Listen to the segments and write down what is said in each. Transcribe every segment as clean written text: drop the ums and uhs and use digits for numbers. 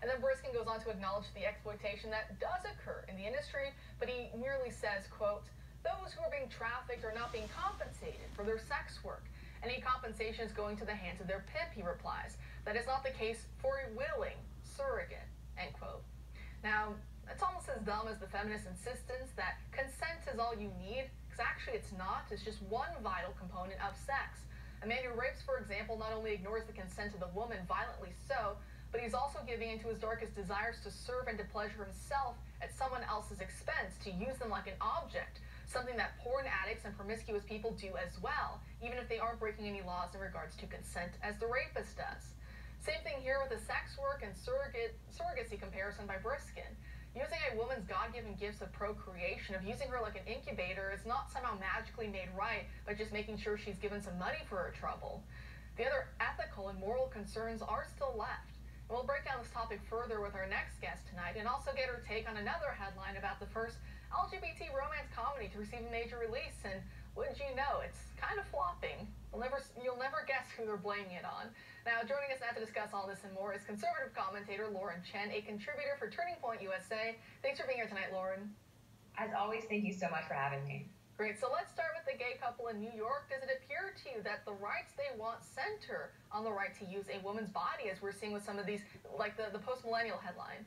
And then Briskin goes on to acknowledge the exploitation that does occur in the industry, but he merely says, quote, "Those who are being trafficked are not being compensated for their sex work. Any compensation is going to the hands of their pimp," he replies. "That is not the case for a willing surrogate," end quote. Now, it's almost as dumb as the feminist insistence that consent is all you need, because actually it's not. It's just one vital component of sex. A man who rapes, for example, not only ignores the consent of the woman, violently so, but he's also giving into his darkest desires to serve and to pleasure himself at someone else's expense, to use them like an object, something that porn addicts and promiscuous people do as well, even if they aren't breaking any laws in regards to consent as the rapist does. Same thing here with the sex work and surrogacy comparison by Briskin. Using a woman's God-given gifts of procreation, of using her like an incubator, is not somehow magically made right by just making sure she's given some money for her trouble. The other ethical and moral concerns are still left. And we'll break down this topic further with our next guest tonight and also get her take on another headline about the first LGBT romance comedy to receive a major release. And wouldn't you know, it's kind of flopping. You'll never guess who they're blaming it on. Now, joining us now to discuss all this and more is conservative commentator Lauren Chen, a contributor for Turning Point USA. Thanks for being here tonight, Lauren. As always, thank you so much for having me. Great. So let's start with the gay couple in New York. Does it appear to you that the rights they want center on the right to use a woman's body, as we're seeing with some of these, like the post-millennial headline?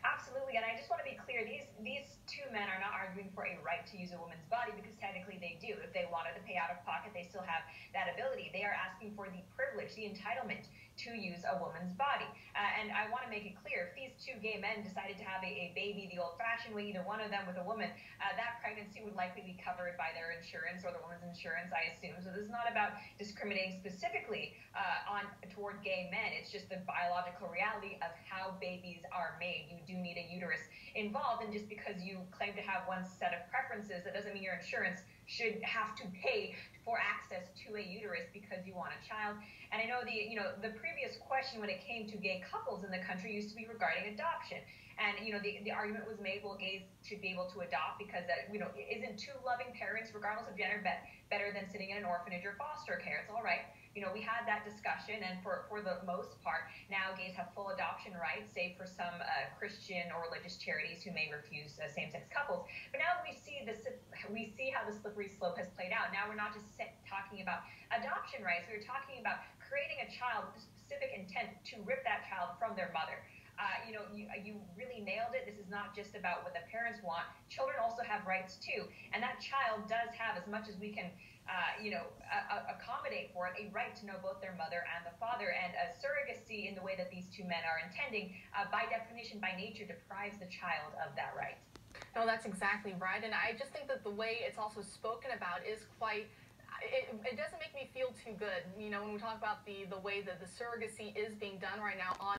Absolutely, and I just want to be clear, these two men are not arguing for a right to use a woman's body, because technically they do. If they wanted to pay out of pocket, they still have that ability. They are asking for the privilege, the entitlement to use a woman's body. And I want to make it clear, if these two gay men decided to have a baby the old-fashioned way, either one of them with a woman, that pregnancy would likely be covered by their insurance or the woman's insurance, I assume. So this is not about discriminating specifically toward gay men. It's just the biological reality of how babies are made. You do need a uterus involved, and just because you claim to have one set of preferences, that doesn't mean your insurance should have to pay for access to a uterus because you want a child. And I know the previous question when it came to gay couples in the country used to be regarding adoption. And the argument was made, well, gays should be able to adopt because isn't two loving parents, regardless of gender, better than sitting in an orphanage or foster care? It's all right. We had that discussion, and for the most part, now gays have full adoption rights, save for some Christian or religious charities who may refuse same-sex couples. But now we see how the slippery slope has played out. Now we're not just talking about adoption rights. We're talking about creating a child with a specific intent to rip that child from their mother. You really nailed it. This is not just about what the parents want. Children also have rights too, and that child does have, as much as we can accommodate for it, a right to know both their mother and the father. And surrogacy, in the way that these two men are intending, by definition, by nature, deprives the child of that right. No, that's exactly right. And I just think that the way it's also spoken about is quite, it doesn't make me feel too good. When we talk about the way that the surrogacy is being done right now on